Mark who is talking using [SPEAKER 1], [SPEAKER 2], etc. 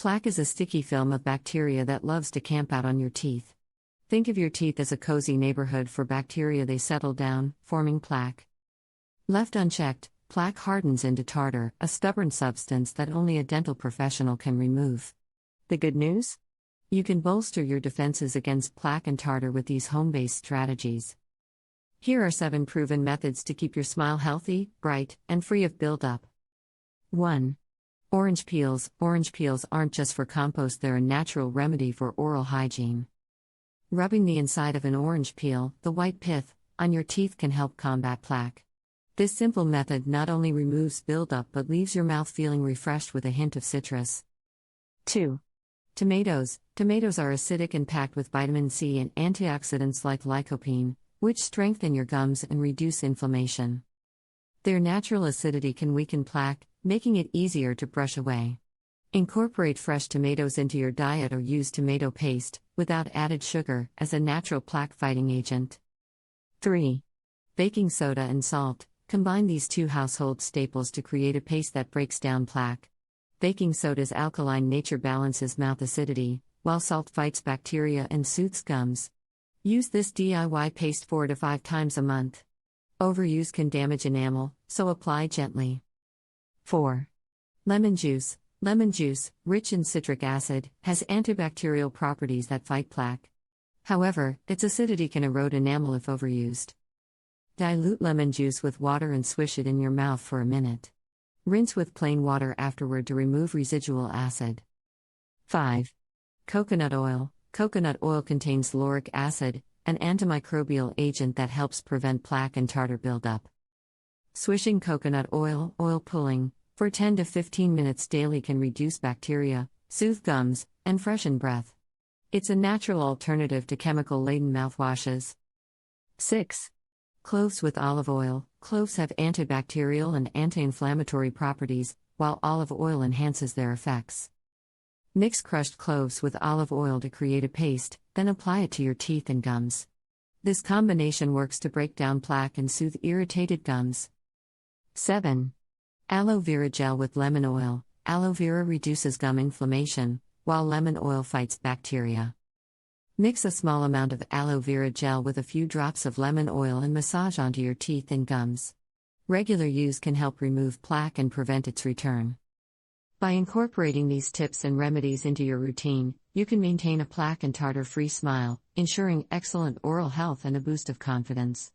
[SPEAKER 1] Plaque is a sticky film of bacteria that loves to camp out on your teeth. Think of your teeth as a cozy neighborhood for bacteria. They settle down, forming plaque. Left unchecked, plaque hardens into tartar, a stubborn substance that only a dental professional can remove. The good news? You can bolster your defenses against plaque and tartar with these home-based strategies. Here are 7 proven methods to keep your smile healthy, bright, and free of buildup. 1. Orange peels. Orange peels aren't just for compost, they're a natural remedy for oral hygiene. Rubbing the inside of an orange peel, the white pith, on your teeth can help combat plaque. This simple method not only removes buildup but leaves your mouth feeling refreshed with a hint of citrus. 2. Tomatoes. Tomatoes are acidic and packed with vitamin C and antioxidants like lycopene, which strengthen your gums and reduce inflammation. Their natural acidity can weaken plaque, making it easier to brush away. Incorporate fresh tomatoes into your diet or use tomato paste, without added sugar, as a natural plaque-fighting agent. 3. Baking soda and salt. Combine these 2 household staples to create a paste that breaks down plaque. Baking soda's alkaline nature balances mouth acidity, while salt fights bacteria and soothes gums. Use this DIY paste 4 to 5 times a month. Overuse can damage enamel, so apply gently. 4. Lemon juice. Lemon juice, rich in citric acid, has antibacterial properties that fight plaque. However, its acidity can erode enamel if overused. Dilute lemon juice with water and swish it in your mouth for a minute. Rinse with plain water afterward to remove residual acid. 5. Coconut oil. Coconut oil contains lauric acid, an antimicrobial agent that helps prevent plaque and tartar buildup. Swishing coconut oil pulling, for 10 to 15 minutes daily can reduce bacteria, soothe gums, and freshen breath. It's a natural alternative to chemical-laden mouthwashes. 6. Cloves with olive oil. Cloves have antibacterial and anti-inflammatory properties, while olive oil enhances their effects. Mix crushed cloves with olive oil to create a paste, then apply it to your teeth and gums. This combination works to break down plaque and soothe irritated gums. 7. Aloe vera gel with lemon oil. Aloe vera reduces gum inflammation, while lemon oil fights bacteria. Mix a small amount of aloe vera gel with a few drops of lemon oil and massage onto your teeth and gums. Regular use can help remove plaque and prevent its return. By incorporating these tips and remedies into your routine, you can maintain a plaque and tartar-free smile, ensuring excellent oral health and a boost of confidence.